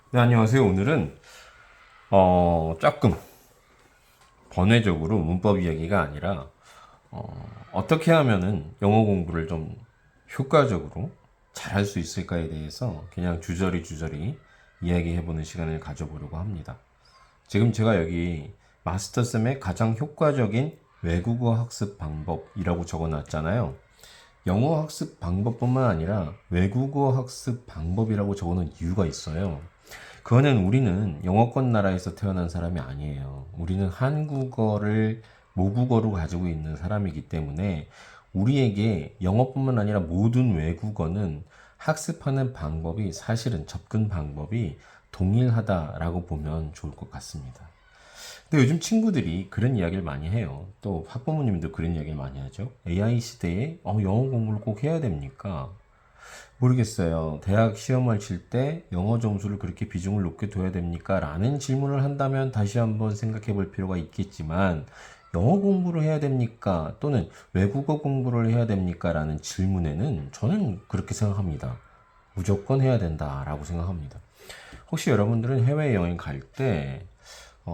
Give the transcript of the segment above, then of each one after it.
네, 안녕하세요. 오늘은 조금 번외적으로 문법 이야기가 아니라 어떻게 하면은 영어 공부를 좀 효과적으로 잘 할 수 있을까에 대해서 그냥 주저리 이야기해보는 시간을 가져보려고 합니다. 지금 제가 여기 마스터쌤의 가장 효과적인 외국어 학습 방법이라고 적어놨잖아요. 영어 학습 방법뿐만 아니라 외국어 학습 방법이라고 적어놓은 이유가 있어요. 그거는 우리는 영어권 나라에서 태어난 사람이 아니에요. 우리는 한국어를 모국어로 가지고 있는 사람이기 때문에 우리에게 영어뿐만 아니라 모든 외국어는 학습하는 방법이 사실은 접근 방법이 동일하다라고 보면 좋을 것 같습니다. 근데 요즘 친구들이 그런 이야기를 많이 해요. 또 학부모님도 그런 이야기를 많이 하죠. AI 시대에 영어 공부를 꼭 해야 됩니까? 모르겠어요. 대학 시험을 칠 때 영어 점수를 그렇게 비중을 높게 둬야 됩니까? 라는 질문을 한다면 다시 한번 생각해 볼 필요가 있겠지만, 영어 공부를 해야 됩니까? 또는 외국어 공부를 해야 됩니까? 라는 질문에는 저는 그렇게 생각합니다. 무조건 해야 된다라고 생각합니다. 혹시 여러분들은 해외여행 갈 때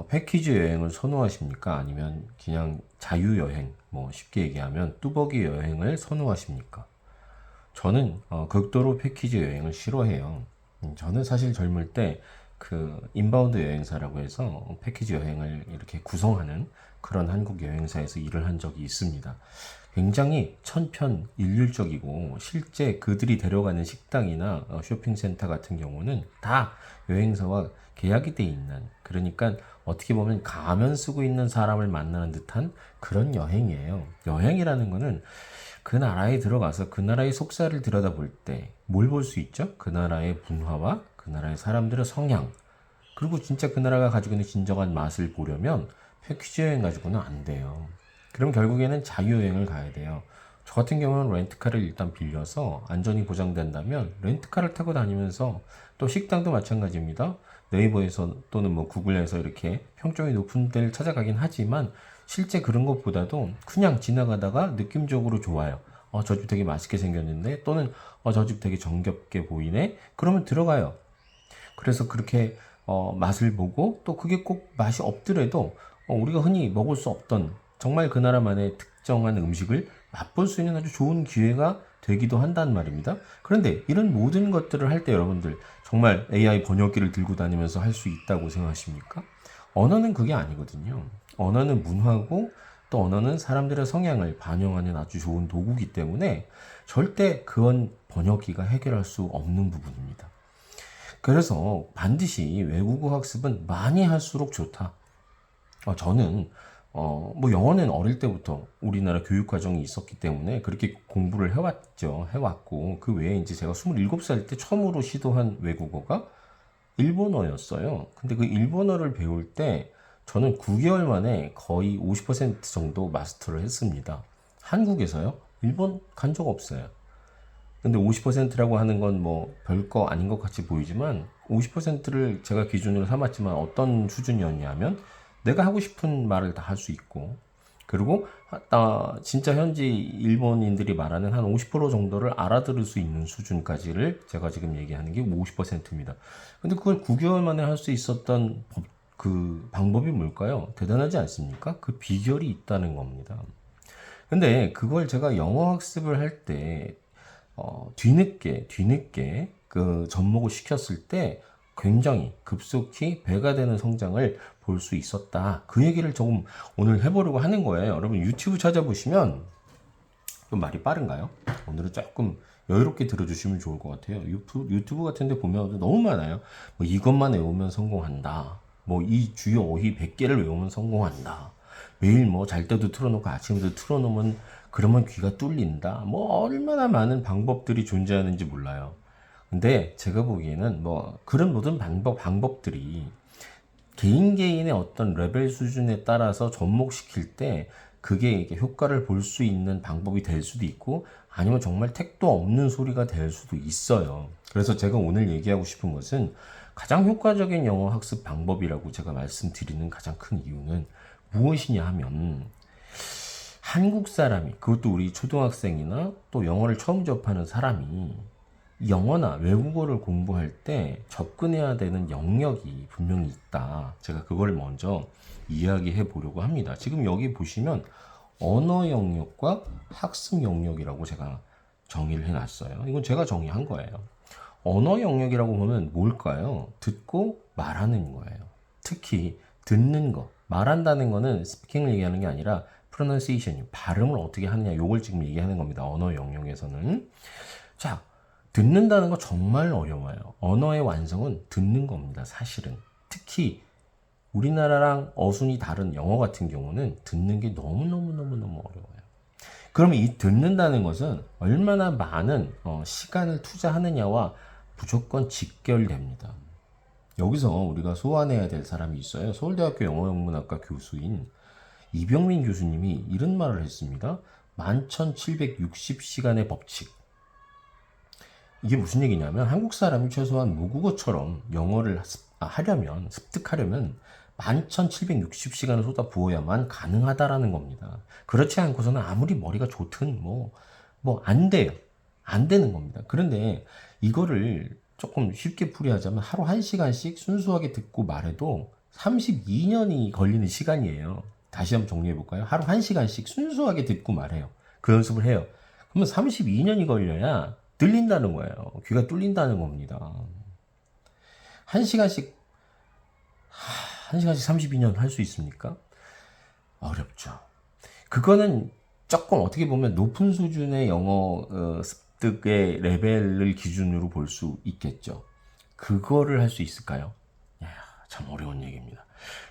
패키지 여행을 선호하십니까? 아니면 그냥 자유여행, 뭐 쉽게 얘기하면 뚜벅이 여행을 선호하십니까? 저는 극도로 패키지 여행을 싫어해요. 저는 사실 젊을 때 그 인바운드 여행사라고 해서 패키지 여행을 이렇게 구성하는 그런 한국 여행사에서 일을 한 적이 있습니다. 굉장히 천편일률적이고 실제 그들이 데려가는 식당이나 쇼핑센터 같은 경우는 다 여행사와 계약이 돼 있는, 그러니까 어떻게 보면 가면 쓰고 있는 사람을 만나는 듯한 그런 여행이에요. 여행이라는 거는 그 나라에 들어가서 그 나라의 속사를 들여다볼 때 뭘 볼 수 있죠? 그 나라의 문화와 그 나라의 사람들의 성향, 그리고 진짜 그 나라가 가지고 있는 진정한 맛을 보려면 패키지 여행 가지고는 안 돼요. 그럼 결국에는 자유여행을 가야 돼요. 저 같은 경우는 렌트카를 일단 빌려서 안전이 보장된다면 렌트카를 타고 다니면서, 또 식당도 마찬가지입니다. 네이버에서 또는 뭐 구글에서 이렇게 평점이 높은 데를 찾아가긴 하지만 실제 그런 것보다도 그냥 지나가다가 느낌적으로 좋아요. 저 집 되게 맛있게 생겼는데, 또는 저 집 되게 정겹게 보이네. 그러면 들어가요. 그래서 그렇게 맛을 보고, 또 그게 꼭 맛이 없더라도 우리가 흔히 먹을 수 없던 정말 그 나라만의 특정한 음식을 맛볼 수 있는 아주 좋은 기회가 되기도 한단 말입니다. 그런데 이런 모든 것들을 할 때 여러분들 정말 AI 번역기를 들고 다니면서 할 수 있다고 생각하십니까? 언어는 그게 아니거든요. 언어는 문화고, 또 언어는 사람들의 성향을 반영하는 아주 좋은 도구이기 때문에 절대 그건 번역기가 해결할 수 없는 부분입니다. 그래서 반드시 외국어 학습은 많이 할수록 좋다. 저는 뭐 영어는 어릴 때부터 우리나라 교육 과정이 있었기 때문에 그렇게 공부를 해왔죠. 해왔고, 그 외에 이제 제가 27살 때 처음으로 시도한 외국어가 일본어였어요. 근데 그 일본어를 배울 때 저는 9개월 만에 거의 50% 정도 마스터를 했습니다. 한국에서요? 일본 간 적 없어요. 근데 50%라고 하는 건 뭐 별거 아닌 것 같이 보이지만, 50%를 제가 기준으로 삼았지만 어떤 수준이었냐면, 내가 하고 싶은 말을 다 할 수 있고, 그리고 진짜 현지 일본인들이 말하는 한 50% 정도를 알아들을 수 있는 수준까지를 제가 지금 얘기하는 게 50%입니다. 근데 그걸 9개월 만에 할 수 있었던 그 방법이 뭘까요? 대단하지 않습니까? 그 비결이 있다는 겁니다. 근데 그걸 제가 영어 학습을 할때 뒤늦게 그 접목을 시켰을 때 굉장히 급속히 배가 되는 성장을 볼 수 있었다. 그 얘기를 조금 오늘 해보려고 하는 거예요. 여러분 유튜브 찾아보시면, 좀 말이 빠른가요? 오늘은 조금 여유롭게 들어주시면 좋을 것 같아요. 유튜브 같은 데 보면 너무 많아요. 뭐 이것만 외우면 성공한다. 뭐 이 주요 어휘 100개를 외우면 성공한다. 매일 뭐 잘 때도 틀어놓고 아침에도 틀어놓으면 그러면 귀가 뚫린다. 뭐 얼마나 많은 방법들이 존재하는지 몰라요. 근데 제가 보기에는 뭐 그런 모든 방법들이 개인의 어떤 레벨 수준에 따라서 접목시킬 때 그게 이게 효과를 볼 수 있는 방법이 될 수도 있고, 아니면 정말 택도 없는 소리가 될 수도 있어요. 그래서 제가 오늘 얘기하고 싶은 것은, 가장 효과적인 영어 학습 방법이라고 제가 말씀드리는 가장 큰 이유는 무엇이냐 하면, 한국 사람이, 그것도 우리 초등학생이나 또 영어를 처음 접하는 사람이 영어나 외국어를 공부할 때 접근해야 되는 영역이 분명히 있다. 제가 그걸 먼저 이야기해 보려고 합니다. 지금 여기 보시면 언어 영역과 학습 영역이라고 제가 정의를 해놨어요. 이건 제가 정의한 거예요. 언어 영역이라고 보면 뭘까요? 듣고 말하는 거예요. 특히 듣는 거. 말한다는 거는 스피킹을 얘기하는 게 아니라 pronunciation, 발음을 어떻게 하느냐, 요걸 지금 얘기하는 겁니다. 언어 영역에서는. 자, 듣는다는 거 정말 어려워요. 언어의 완성은 듣는 겁니다. 사실은. 특히 우리나라랑 어순이 다른 영어 같은 경우는 듣는 게 너무너무너무너무 어려워요. 그러면 이 듣는다는 것은 얼마나 많은 시간을 투자하느냐와 무조건 직결됩니다. 여기서 우리가 소환해야 될 사람이 있어요. 서울대학교 영어영문학과 교수인 이병민 교수님이 이런 말을 했습니다. 11,760시간의 법칙. 이게 무슨 얘기냐면 한국 사람이 최소한 모국어처럼 영어를 하려면, 습득하려면 11,760시간을 쏟아 부어야만 가능하다라는 겁니다. 그렇지 않고서는 아무리 머리가 좋든 안 돼요. 안 되는 겁니다. 그런데 이거를 조금 쉽게 풀이하자면 하루 1시간씩 순수하게 듣고 말해도 32년이 걸리는 시간이에요. 다시 한번 정리해 볼까요? 하루 1시간씩 순수하게 듣고 말해요. 그 연습을 해요. 그러면 32년이 걸려야 들린다는 거예요. 귀가 뚫린다는 겁니다. 1시간씩 32년 할 수 있습니까? 어렵죠. 그거는 조금 어떻게 보면 높은 수준의 영어 습득의 레벨을 기준으로 볼 수 있겠죠. 그거를 할 수 있을까요? 참 어려운 얘기입니다.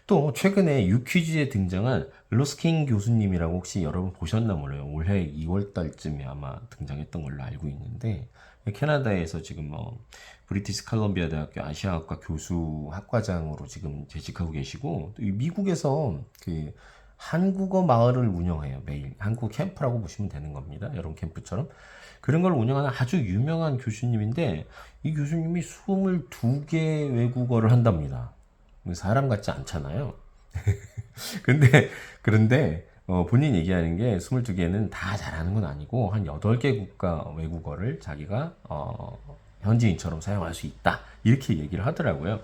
또 최근에 유퀴즈에 등장한 로스킹 교수님이라고 혹시 여러분 보셨나 몰라요. 올해 2월 달쯤에 아마 등장했던 걸로 알고 있는데 캐나다에서 지금 브리티스 컬럼비아 대학교 아시아학과 교수 학과장으로 지금 재직하고 계시고 또 미국에서 그 한국어 마을을 운영해요. 매일 한국 캠프라고 보시면 되는 겁니다. 여러분 캠프처럼 그런 걸 운영하는 아주 유명한 교수님인데 이 교수님이 22개 외국어를 한답니다. 사람 같지 않잖아요. 그런데 본인 얘기하는 게 22개는 다 잘하는 건 아니고 한 8개 국가 외국어를 자기가 현지인처럼 사용할 수 있다. 이렇게 얘기를 하더라고요.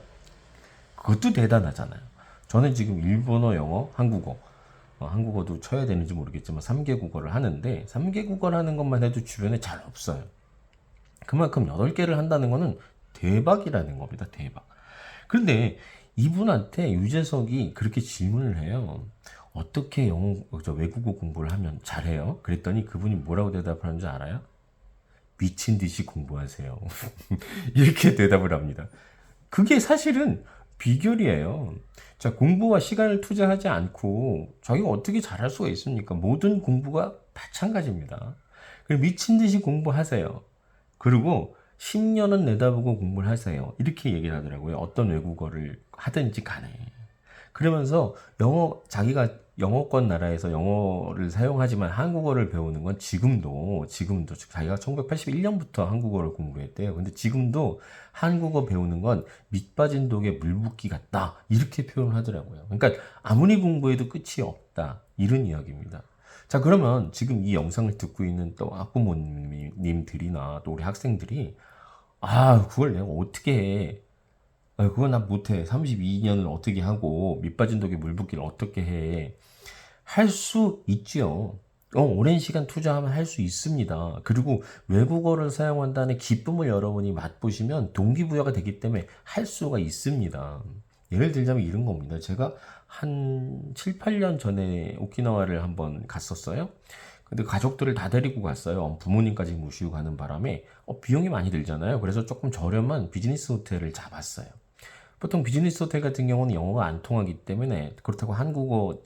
그것도 대단하잖아요. 저는 지금 일본어, 영어, 한국어도 쳐야 되는지 모르겠지만 3개 국어를 하는데 3개 국어를 하는 것만 해도 주변에 잘 없어요. 그만큼 8개를 한다는 거는 대박이라는 겁니다. 대박. 그런데 이분한테 유재석이 그렇게 질문을 해요. 어떻게 외국어 공부를 하면 잘해요? 그랬더니 그분이 뭐라고 대답하는 줄 알아요? 미친 듯이 공부하세요. 이렇게 대답을 합니다. 그게 사실은 비결이에요. 자, 공부와 시간을 투자하지 않고 자기가 어떻게 잘할 수가 있습니까? 모든 공부가 마찬가지입니다. 미친 듯이 공부하세요. 그리고 10년은 내다보고 공부를 하세요. 이렇게 얘기를 하더라고요. 어떤 외국어를 하든지 간에. 그러면서 자기가 영어권 나라에서 영어를 사용하지만 한국어를 배우는 건 지금도 자기가 1981년부터 한국어를 공부했대요. 근데 지금도 한국어 배우는 건 밑빠진 독에 물 붓기 같다. 이렇게 표현을 하더라고요. 그러니까 아무리 공부해도 끝이 없다. 이런 이야기입니다. 자, 그러면 지금 이 영상을 듣고 있는 또 학부모님들이나 또 우리 학생들이 그걸 내가 어떻게 해? 그건 난 못해. 32년을 어떻게 하고 밑빠진 독에 물 붓기를 어떻게 해? 할 수 있지요. 오랜 시간 투자하면 할 수 있습니다. 그리고 외국어를 사용한다는 기쁨을 여러분이 맛보시면 동기부여가 되기 때문에 할 수가 있습니다. 예를 들자면 이런 겁니다. 제가 한 7, 8년 전에 오키나와를 한번 갔었어요. 근데 가족들을 다 데리고 갔어요. 부모님까지 모시고 가는 바람에 비용이 많이 들잖아요. 그래서 조금 저렴한 비즈니스 호텔을 잡았어요. 보통 비즈니스 호텔 같은 경우는 영어가 안 통하기 때문에 그렇다고 한국어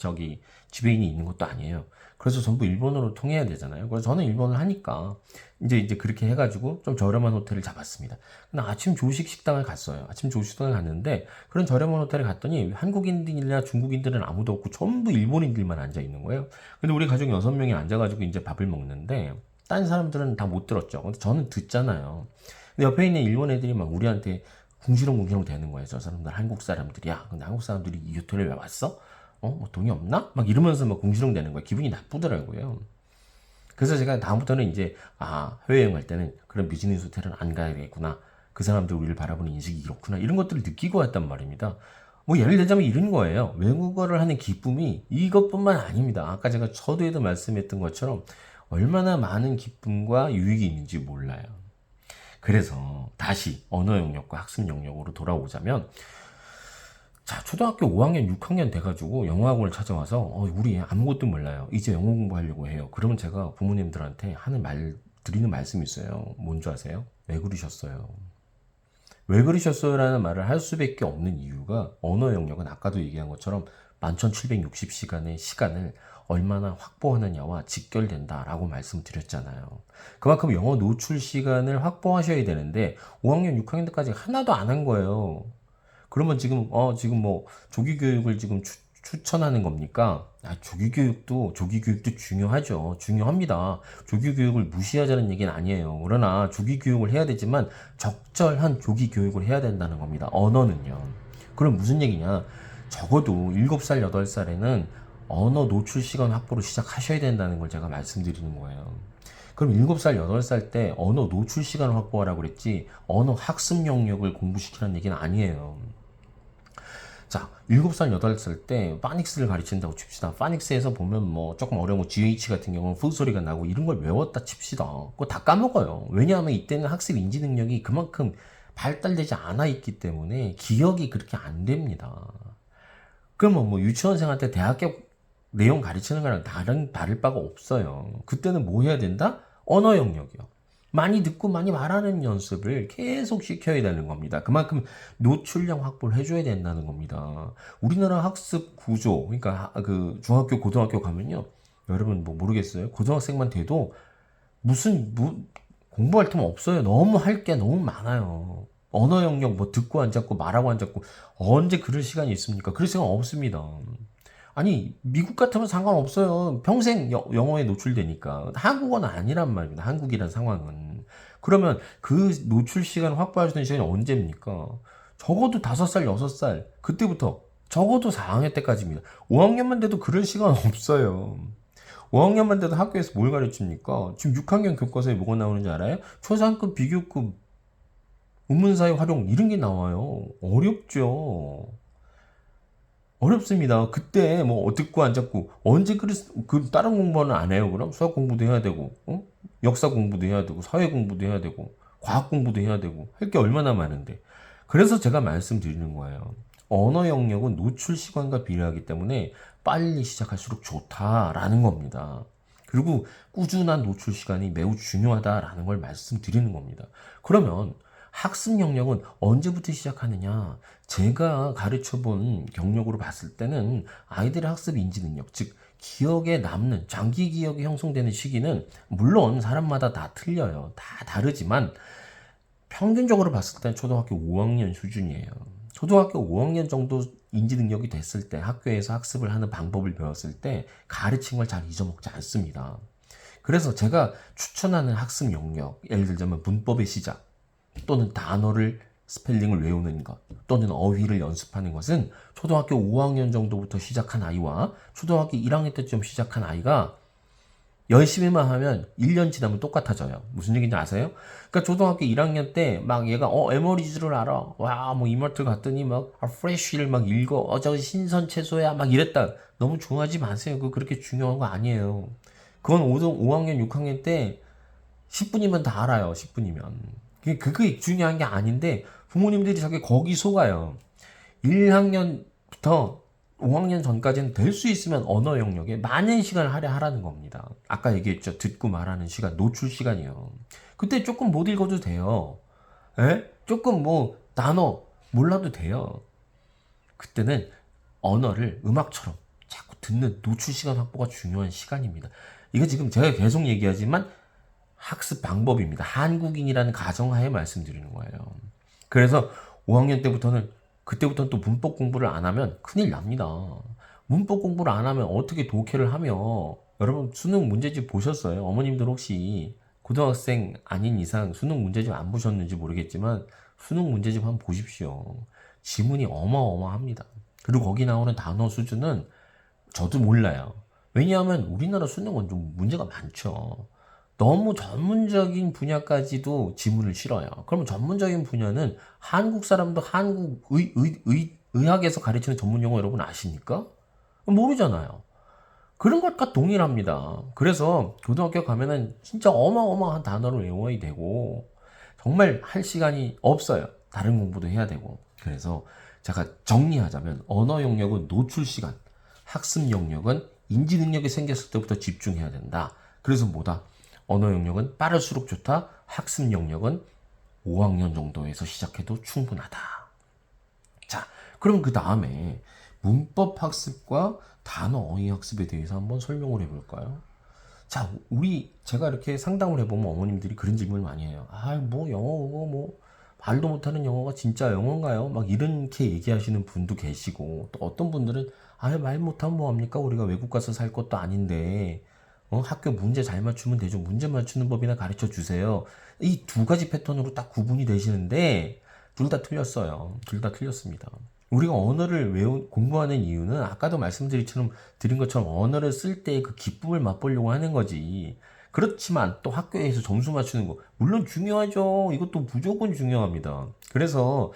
지배인이 있는 것도 아니에요. 그래서 전부 일본어로 통해야 되잖아요. 그래서 저는 일본어를 하니까 이제 그렇게 해가지고 좀 저렴한 호텔을 잡았습니다. 근데 아침 조식 식당을 갔어요. 아침 조식 식당을 갔는데 그런 저렴한 호텔에 갔더니 한국인들이나 중국인들은 아무도 없고 전부 일본인들만 앉아 있는 거예요. 근데 우리 가족 6명이 앉아가지고 이제 밥을 먹는데 딴 사람들은 다 못 들었죠. 근데 저는 듣잖아요. 근데 옆에 있는 일본 애들이 막 우리한테 궁시렁궁시렁 되는 거예요. 저 사람들 한국 사람들이야. 근데 한국 사람들이 이 호텔에 왜 왔어? 뭐 돈이 없나? 막 이러면서 막 궁시렁 되는 거예요. 기분이 나쁘더라고요. 그래서 제가 다음부터는 이제 해외여행 갈 때는 그런 비즈니스 호텔은 안 가야겠구나. 그 사람들 우리를 바라보는 인식이 이렇구나. 이런 것들을 느끼고 왔단 말입니다. 뭐 예를 들자면 이런 거예요. 외국어를 하는 기쁨이 이것뿐만 아닙니다. 아까 제가 서두에도 말씀했던 것처럼 얼마나 많은 기쁨과 유익이 있는지 몰라요. 그래서 다시 언어 영역과 학습 영역으로 돌아오자면, 자, 초등학교 5학년, 6학년 돼가지고 영어학원을 찾아와서 우리 애 아무것도 몰라요. 이제 영어 공부하려고 해요. 그러면 제가 부모님들한테 드리는 말씀이 있어요. 뭔지 아세요? 왜 그러셨어요? 왜 그러셨어요? 라는 말을 할 수밖에 없는 이유가, 언어 영역은 아까도 얘기한 것처럼 11,760시간의 시간을 얼마나 확보하느냐와 직결된다라고 말씀드렸잖아요. 그만큼 영어 노출 시간을 확보하셔야 되는데 5학년, 6학년 때까지 하나도 안 한 거예요. 그러면 지금 뭐 조기 교육을 지금 추천하는 겁니까? 조기 교육도 중요하죠. 중요합니다. 조기 교육을 무시하자는 얘기는 아니에요. 그러나 조기 교육을 해야 되지만 적절한 조기 교육을 해야 된다는 겁니다. 언어는요. 그럼 무슨 얘기냐? 적어도 7살, 8살에는 언어 노출 시간 확보를 시작하셔야 된다는 걸 제가 말씀드리는 거예요. 그럼 7살, 8살 때 언어 노출 시간을 확보하라고 그랬지, 언어 학습 영역을 공부시키라는 얘기는 아니에요. 자, 7살, 8살 때 파닉스를 가르친다고 칩시다. 파닉스에서 보면 뭐 조금 어려운 거 GH 같은 경우는 풀 소리가 나고 이런 걸 외웠다 칩시다. 그거 다 까먹어요. 왜냐하면 이때는 학습 인지 능력이 그만큼 발달되지 않아 있기 때문에 기억이 그렇게 안 됩니다. 그러면 뭐 유치원생한테 대학교 내용 가르치는 거랑 다를 바가 없어요. 그때는 뭐 해야 된다? 언어 영역이요. 많이 듣고 많이 말하는 연습을 계속 시켜야 되는 겁니다. 그만큼 노출량 확보를 해줘야 된다는 겁니다. 우리나라 학습 구조, 그러니까 그 중학교, 고등학교 가면요. 여러분 뭐 모르겠어요. 고등학생만 돼도 공부할 틈 없어요. 너무 할 게 너무 많아요. 언어 영역 뭐 듣고 앉았고 말하고 앉았고 언제 그럴 시간이 있습니까? 그럴 시간 없습니다. 아니, 미국 같으면 상관없어요. 평생 영어에 노출되니까. 한국어는 아니란 말입니다. 한국이란 상황은. 그러면 그 노출 시간을 확보할 수 있는 시간이 언제입니까? 적어도 5살, 6살. 그때부터. 적어도 4학년 때까지입니다. 5학년만 돼도 그럴 시간 없어요. 5학년만 돼도 학교에서 뭘 가르칩니까? 지금 6학년 교과서에 뭐가 나오는지 알아요? 초상급, 비교급, 운문사의 활용, 이런 게 나와요. 어렵죠. 어렵습니다. 그때 뭐 듣고 앉았고 언제 그 다른 공부는 안 해요. 그럼 수학 공부도 해야 되고, 역사 공부도 해야 되고, 사회 공부도 해야 되고, 과학 공부도 해야 되고 할 게 얼마나 많은데. 그래서 제가 말씀드리는 거예요. 언어 영역은 노출 시간과 비례하기 때문에 빨리 시작할수록 좋다라는 겁니다. 그리고 꾸준한 노출 시간이 매우 중요하다라는 걸 말씀드리는 겁니다. 그러면 학습 영역은 언제부터 시작하느냐? 제가 가르쳐 본 경력으로 봤을 때는 아이들의 학습 인지 능력, 즉 기억에 남는 장기 기억이 형성되는 시기는 물론 사람마다 다 틀려요. 다 다르지만 평균적으로 봤을 때 초등학교 5학년 수준이에요. 초등학교 5학년 정도 인지 능력이 됐을 때 학교에서 학습을 하는 방법을 배웠을 때 가르친 걸 잘 잊어먹지 않습니다. 그래서 제가 추천하는 학습 영역, 예를 들자면 문법의 시작, 또는 단어를 스펠링을 외우는 것, 또는 어휘를 연습하는 것은 초등학교 5학년 정도부터 시작한 아이와 초등학교 1학년 때쯤 시작한 아이가 열심히만 하면 1년 지나면 똑같아져요. 무슨 얘기인지 아세요? 그러니까 초등학교 1학년 때 막 얘가 에머리즈를 알아. 와, 뭐 이마트 갔더니 막 프레쉬를 막 읽어. 저 신선 채소야 막 이랬다. 너무 좋아하지 마세요. 그거 그렇게 중요한 거 아니에요. 그건 5학년, 6학년 때 10분이면 다 알아요. 10분이면. 그게 중요한 게 아닌데 부모님들이 자기 거기 속아요. 1학년부터 5학년 전까지는 될 수 있으면 언어 영역에 많은 시간을 할애하라는 겁니다. 아까 얘기했죠. 듣고 말하는 시간, 노출 시간이요. 그때 조금 못 읽어도 돼요. 에? 조금 뭐 단어 몰라도 돼요. 그때는 언어를 음악처럼 자꾸 듣는 노출 시간 확보가 중요한 시간입니다. 이거 지금 제가 계속 얘기하지만 학습 방법입니다. 한국인이라는 가정하에 말씀드리는 거예요. 그래서 5학년 때부터는 그때부터는 또 문법 공부를 안 하면 큰일 납니다. 문법 공부를 안 하면 어떻게 독해를 하며, 여러분 수능 문제집 보셨어요? 어머님들 혹시 고등학생 아닌 이상 수능 문제집 안 보셨는지 모르겠지만 수능 문제집 한번 보십시오. 지문이 어마어마합니다. 그리고 거기 나오는 단어 수준은 저도 몰라요. 왜냐하면 우리나라 수능은 좀 문제가 많죠. 너무 전문적인 분야까지도 지문을 실어요. 그러면 전문적인 분야는 한국 사람도 의학에서 가르치는 전문 용어 여러분 아십니까? 모르잖아요. 그런 것과 동일합니다. 그래서 고등학교 가면은 진짜 어마어마한 단어를 외워야 되고 정말 할 시간이 없어요. 다른 공부도 해야 되고. 그래서 제가 정리하자면 언어 영역은 노출 시간, 학습 영역은 인지 능력이 생겼을 때부터 집중해야 된다. 그래서 뭐다? 언어 영역은 빠를수록 좋다. 학습 영역은 5학년 정도에서 시작해도 충분하다. 자, 그럼 그 다음에 문법 학습과 단어 어휘 학습에 대해서 한번 설명을 해볼까요? 자, 제가 이렇게 상담을 해보면 어머님들이 그런 질문을 많이 해요. 아, 뭐 영어, 뭐 말도 못하는 영어가 진짜 영어인가요? 막 이렇게 얘기하시는 분도 계시고, 또 어떤 분들은 말 못하면 뭐합니까? 우리가 외국 가서 살 것도 아닌데 학교 문제 잘 맞추면 되죠. 문제 맞추는 법이나 가르쳐 주세요. 이 두 가지 패턴으로 딱 구분이 되시는데 둘 다 틀렸어요. 둘 다 틀렸습니다. 우리가 언어를 공부하는 이유는 아까도 드린 것처럼 언어를 쓸 때 그 기쁨을 맛보려고 하는 거지. 그렇지만 또 학교에서 점수 맞추는 거 물론 중요하죠. 이것도 무조건 중요합니다. 그래서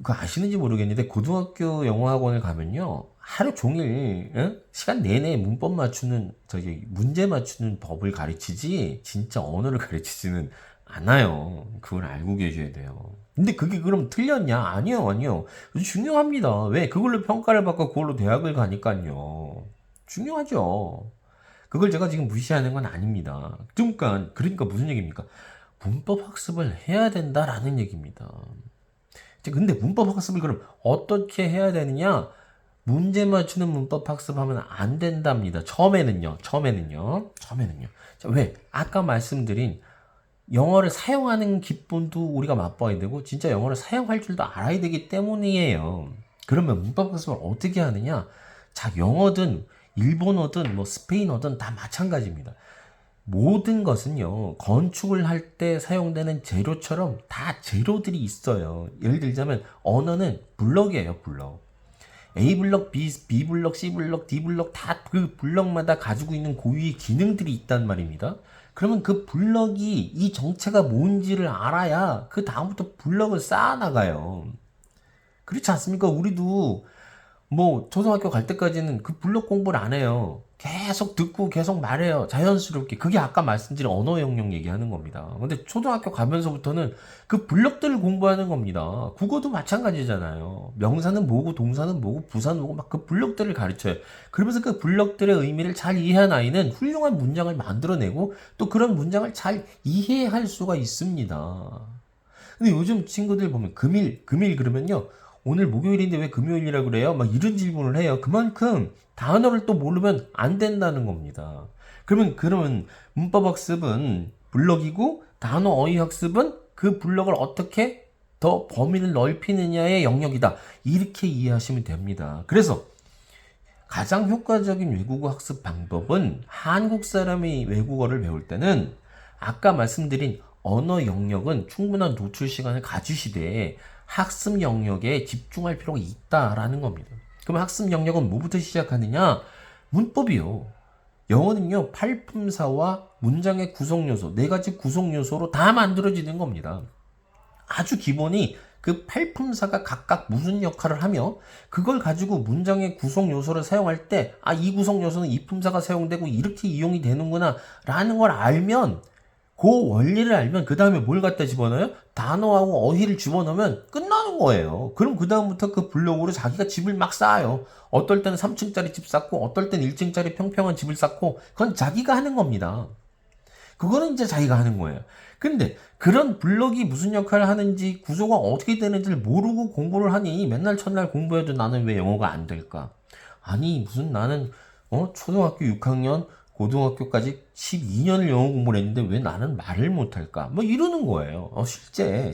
그 아시는지 모르겠는데 고등학교 영어학원을 가면요 하루 종일 시간 내내 문법 맞추는 문제 맞추는 법을 가르치지 진짜 언어를 가르치지는 않아요. 그걸 알고 계셔야 돼요. 근데 그게 그럼 틀렸냐? 아니요, 아니요. 중요합니다. 왜? 그걸로 평가를 받고 그걸로 대학을 가니까요. 중요하죠. 그걸 제가 지금 무시하는 건 아닙니다. 그러니까 무슨 얘기입니까? 문법 학습을 해야 된다라는 얘기입니다. 근데 문법 학습을 그럼 어떻게 해야 되느냐? 문제 맞추는 문법 학습하면 안 된답니다. 처음에는요. 자, 왜? 아까 말씀드린 영어를 사용하는 기쁨도 우리가 맛봐야 되고 진짜 영어를 사용할 줄도 알아야 되기 때문이에요. 그러면 문법 학습을 어떻게 하느냐? 자, 영어든 일본어든 뭐 스페인어든 다 마찬가지입니다. 모든 것은요, 건축을 할 때 사용되는 재료처럼 다 재료들이 있어요. 예를 들자면, 언어는 블럭이에요, 블럭. A 블럭, B 블럭, C 블럭, D 블럭, 다 그 블럭마다 가지고 있는 고유의 기능들이 있단 말입니다. 그러면 그 블럭이 이 정체가 뭔지를 알아야 그 다음부터 블럭을 쌓아나가요. 그렇지 않습니까? 우리도 뭐 초등학교 갈 때까지는 그 블록 공부를 안 해요. 계속 듣고 계속 말해요. 자연스럽게. 그게 아까 말씀드린 언어 영역 얘기하는 겁니다. 근데 초등학교 가면서부터는 그 블록들을 공부하는 겁니다. 국어도 마찬가지잖아요. 명사는 뭐고 동사는 뭐고 부사는 뭐고 막 그 블록들을 가르쳐요. 그러면서 그 블록들의 의미를 잘 이해한 아이는 훌륭한 문장을 만들어내고 또 그런 문장을 잘 이해할 수가 있습니다. 근데 요즘 친구들 보면 금일 그러면요. 오늘 목요일인데 왜 금요일이라 그래요? 막 이런 질문을 해요. 그만큼 단어를 또 모르면 안 된다는 겁니다. 그러면 문법 학습은 블럭이고 단어 어휘 학습은 그 블럭을 어떻게 더 범위를 넓히느냐의 영역이다. 이렇게 이해하시면 됩니다. 그래서 가장 효과적인 외국어 학습 방법은 한국 사람이 외국어를 배울 때는 아까 말씀드린 언어 영역은 충분한 노출 시간을 가지시되 학습 영역에 집중할 필요가 있다라는 겁니다. 그럼 학습 영역은 뭐부터 시작하느냐? 문법이요. 영어는요, 팔품사와 문장의 구성 요소, 네 가지 구성 요소로 다 만들어지는 겁니다. 아주 기본이 그 팔품사가 각각 무슨 역할을 하며 그걸 가지고 문장의 구성 요소를 사용할 때 이 구성 요소는 이 품사가 사용되고 이렇게 이용이 되는구나 라는 걸 알면 그 원리를 알면 그 다음에 뭘 갖다 집어넣어요? 단어하고 어휘를 집어넣으면 끝나는 거예요. 그럼 그 다음부터 그 블록으로 자기가 집을 막 쌓아요. 어떨 때는 3층짜리 집 쌓고 어떨 때는 1층짜리 평평한 집을 쌓고 그건 자기가 하는 겁니다. 그거는 이제 자기가 하는 거예요. 근데 그런 블럭이 무슨 역할을 하는지 구조가 어떻게 되는지를 모르고 공부를 하니 맨날 첫날 공부해도 나는 왜 영어가 안 될까? 아니 무슨 나는 초등학교 6학년 고등학교까지 12년을 영어 공부를 했는데 왜 나는 말을 못할까? 뭐 이러는 거예요.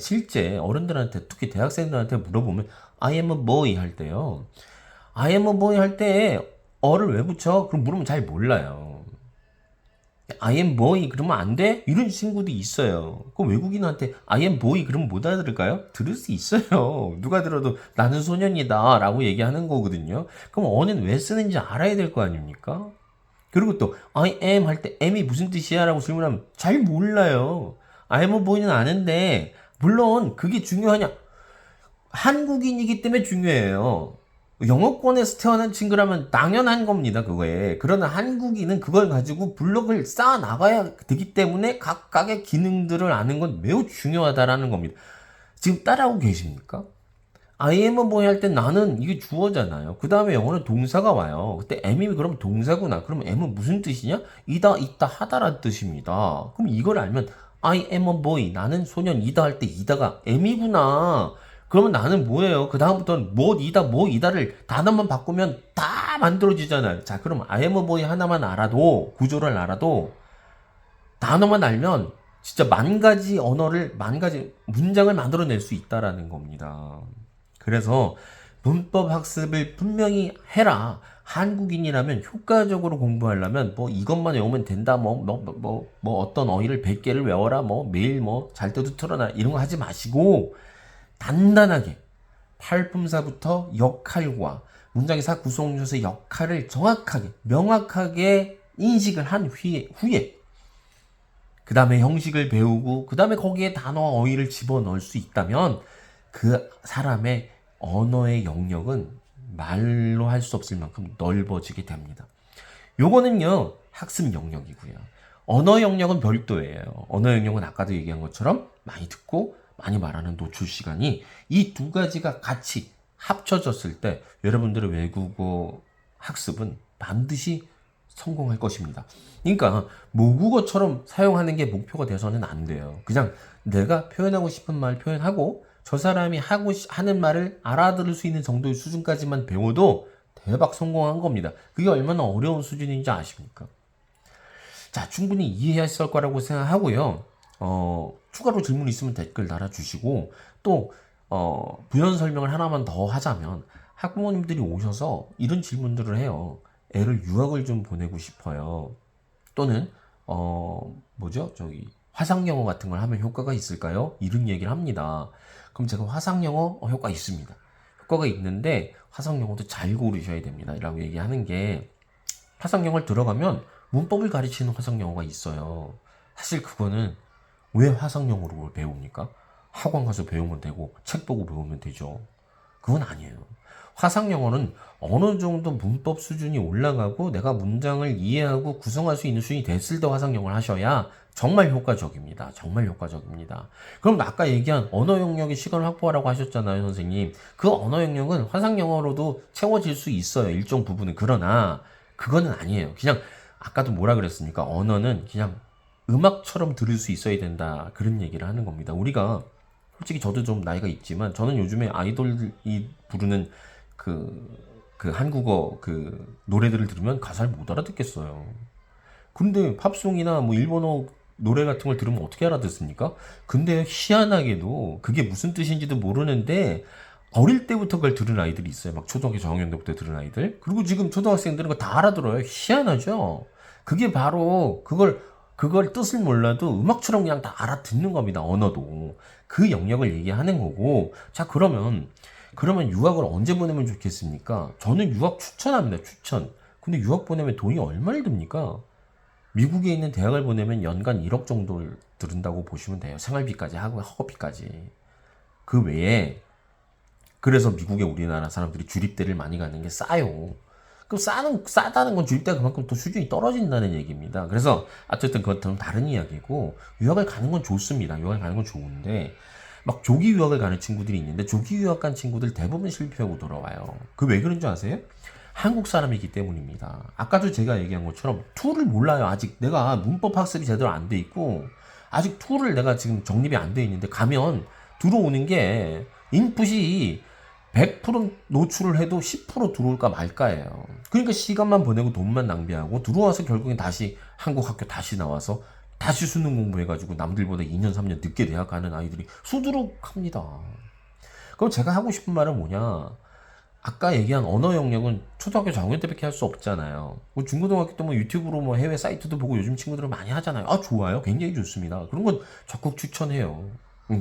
실제 어른들한테 특히 대학생들한테 물어보면 I am a boy 할 때요. I am a boy 할 때 어를 왜 붙여? 그럼 물으면 잘 몰라요. I am boy 그러면 안 돼? 이런 친구도 있어요. 그럼 외국인한테 I am boy 그러면 못 알아들을까요? 들을 수 있어요. 누가 들어도 나는 소년이다 라고 얘기하는 거거든요. 그럼 어는 왜 쓰는지 알아야 될 거 아닙니까? 그리고 또 I am 할 때 am이 무슨 뜻이야? 라고 질문하면 잘 몰라요. I am a boy는 아는데 물론 그게 중요하냐? 한국인이기 때문에 중요해요. 영어권에서 태어난 친구라면 당연한 겁니다, 그거에. 그러나 한국인은 그걸 가지고 블록을 쌓아 나가야 되기 때문에 각각의 기능들을 아는 건 매우 중요하다라는 겁니다. 지금 따라하고 계십니까? I am a boy 할 때 나는 이게 주어잖아요. 그 다음에 영어는 동사가 와요. 그때 am이 그럼 동사구나. 그럼 am은 무슨 뜻이냐? 이다, 있다, 하다라는 뜻입니다. 그럼 이걸 알면 I am a boy. 나는 소년이다 할 때 이다가 am이구나. 그러면 나는 뭐예요? 그 다음부터는 뭐 이다를 단어만 바꾸면 다 만들어지잖아요. 자, 그럼 I am a boy 하나만 알아도, 구조를 알아도, 단어만 알면 진짜 만 가지 언어를, 만 가지 문장을 만들어낼 수 있다라는 겁니다. 그래서 문법 학습을 분명히 해라. 한국인이라면 효과적으로 공부하려면 뭐 이것만 외우면 된다. 어떤 어휘를 100개를 외워라. 매일 잘 때도 틀어놔. 이런 거 하지 마시고 단단하게 팔품사부터 역할과 문장의 사 구성 요소의 역할을 정확하게 명확하게 인식을 한 후에 그 다음에 형식을 배우고 그 다음에 거기에 단어와 어휘를 집어넣을 수 있다면 그 사람의 언어의 영역은 말로 할 수 없을 만큼 넓어지게 됩니다. 요거는요 학습 영역이고요. 언어 영역은 별도예요. 언어 영역은 아까도 얘기한 것처럼 많이 듣고 많이 말하는 노출 시간이 이 두 가지가 같이 합쳐졌을 때 여러분들의 외국어 학습은 반드시 성공할 것입니다. 그러니까 모국어처럼 사용하는 게 목표가 돼서는 안 돼요. 그냥 내가 표현하고 싶은 말 표현하고 저 사람이 하는 말을 알아들을 수 있는 정도의 수준까지만 배워도 대박 성공한 겁니다. 그게 얼마나 어려운 수준인지 아십니까? 자, 충분히 이해했을 거라고 생각하고요. 추가로 질문 있으면 댓글 달아주시고 또 부연 설명을 하나만 더 하자면 학부모님들이 오셔서 이런 질문들을 해요. 애를 유학을 좀 보내고 싶어요. 또는 화상 영어 같은 걸 하면 효과가 있을까요? 이런 얘기를 합니다. 그럼 제가 화상 영어 효과 있습니다. 효과가 있는데 화상 영어도 잘 고르셔야 됩니다. 라고 얘기하는 게 화상 영어를 들어가면 문법을 가르치는 화상 영어가 있어요. 사실 그거는 왜 화상 영어로 배웁니까? 학원 가서 배우면 되고 책 보고 배우면 되죠. 그건 아니에요. 화상 영어는 어느 정도 문법 수준이 올라가고 내가 문장을 이해하고 구성할 수 있는 수준이 됐을 때 화상 영어를 하셔야 정말 효과적입니다. 정말 효과적입니다. 그럼 아까 얘기한 언어 영역의 시간을 확보하라고 하셨잖아요, 선생님. 그 언어 영역은 화상 영어로도 채워질 수 있어요. 일정 부분은. 그러나 그거는 아니에요. 그냥 아까도 뭐라 그랬습니까? 언어는 그냥 음악처럼 들을 수 있어야 된다. 그런 얘기를 하는 겁니다. 우리가 솔직히 저도 좀 나이가 있지만 저는 요즘에 아이돌이 부르는 그 한국어 노래들을 들으면 가사를 못 알아듣겠어요. 근데 팝송이나 일본어 노래 같은 걸 들으면 어떻게 알아듣습니까? 근데 희한하게도 그게 무슨 뜻인지도 모르는데 어릴 때부터 그걸 들은 아이들이 있어요. 막 초등학교 저학년 때부터 들은 아이들. 그리고 지금 초등학생들은 그거 다 알아들어요. 희한하죠? 그게 바로 그걸 뜻을 몰라도 음악처럼 그냥 다 알아듣는 겁니다. 언어도. 그 영역을 얘기하는 거고. 자, 그러면 유학을 언제 보내면 좋겠습니까? 저는 유학 추천합니다. 추천. 근데 유학 보내면 돈이 얼마나 듭니까? 미국에 있는 대학을 보내면 연간 1억 정도를 들은다고 보시면 돼요. 생활비까지 하고 학업비까지. 그 외에 그래서 미국에 우리나라 사람들이 주립대를 많이 가는 게 싸요. 그럼 싸다는 건 주입대가 그만큼 또 수준이 떨어진다는 얘기입니다. 그래서 어쨌든 그것들은 다른 이야기고 유학을 가는 건 좋습니다. 유학을 가는 건 좋은데 막 조기 유학을 가는 친구들이 있는데 조기 유학 간 친구들 대부분 실패하고 돌아와요. 그 왜 그런 줄 아세요? 한국 사람이기 때문입니다. 아까도 제가 얘기한 것처럼 툴을 몰라요. 아직 내가 문법 학습이 제대로 안 돼 있고 아직 툴을 내가 지금 정립이 안 돼 있는데 가면 들어오는 게 인풋이 100% 노출을 해도 10% 들어올까 말까예요. 그러니까 시간만 보내고 돈만 낭비하고 들어와서 결국엔 다시 한국 학교 다시 나와서 다시 수능 공부해가지고 남들보다 2년 3년 늦게 대학 가는 아이들이 수두룩합니다. 그럼 제가 하고 싶은 말은 뭐냐? 아까 얘기한 언어 영역은 초등학교 저학년 때밖에 할 수 없잖아요. 중고등학교 때 유튜브로 해외 사이트도 보고 요즘 친구들은 많이 하잖아요. 아, 좋아요. 굉장히 좋습니다. 그런 건 적극 추천해요.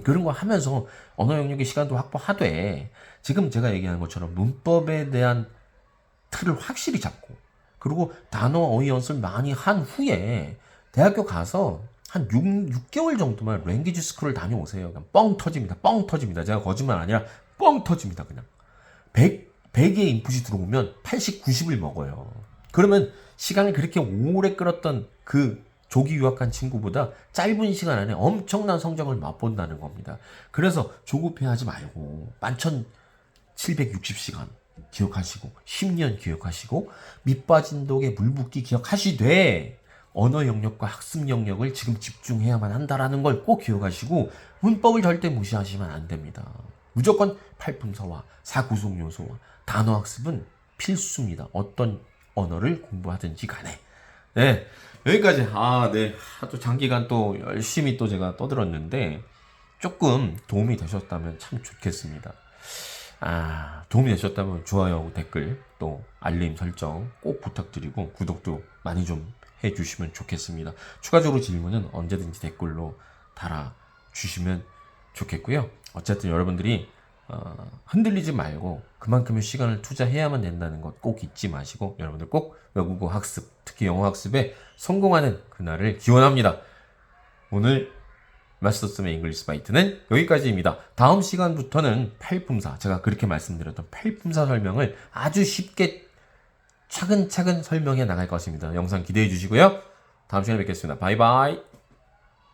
그런 거 하면서 언어 영역의 시간도 확보하되 지금 제가 얘기한 것처럼 문법에 대한 틀을 확실히 잡고 그리고 단어와 어휘 연습을 많이 한 후에 대학교 가서 한 6개월 정도만 랭귀지 스쿨을 다녀오세요. 그냥 뻥 터집니다. 뻥 터집니다. 제가 거짓말 아니라 뻥 터집니다. 그냥 100의 인풋이 들어오면 80, 90을 먹어요. 그러면 시간을 그렇게 오래 끌었던 그 조기 유학한 친구보다 짧은 시간 안에 엄청난 성적을 맛본다는 겁니다. 그래서 조급해하지 말고 11,760시간 기억하시고 10년 기억하시고 밑빠진 독에 물 붓기 기억하시되 언어 영역과 학습 영역을 지금 집중해야만 한다라는 걸 꼭 기억하시고 문법을 절대 무시하시면 안 됩니다. 무조건 팔품사와 사구속 요소와 단어 학습은 필수입니다. 어떤 언어를 공부하든지 간에. 네, 여기까지. 네. 또 장기간 또 열심히 또 제가 떠들었는데 조금 도움이 되셨다면 참 좋겠습니다. 도움이 되셨다면 좋아요, 댓글, 또 알림 설정 꼭 부탁드리고 구독도 많이 좀 해주시면 좋겠습니다. 추가적으로 질문은 언제든지 댓글로 달아주시면 좋겠고요. 어쨌든 여러분들이 흔들리지 말고 그만큼의 시간을 투자해야만 된다는 것 꼭 잊지 마시고 여러분들 꼭 외국어 학습, 특히 영어 학습에 성공하는 그날을 기원합니다. 오늘 마스터스의 잉글리시 바이트는 여기까지입니다. 다음 시간부터는 팔품사, 제가 그렇게 말씀드렸던 팔품사 설명을 아주 쉽게 차근차근 설명해 나갈 것입니다. 영상 기대해 주시고요. 다음 시간에 뵙겠습니다. 바이바이.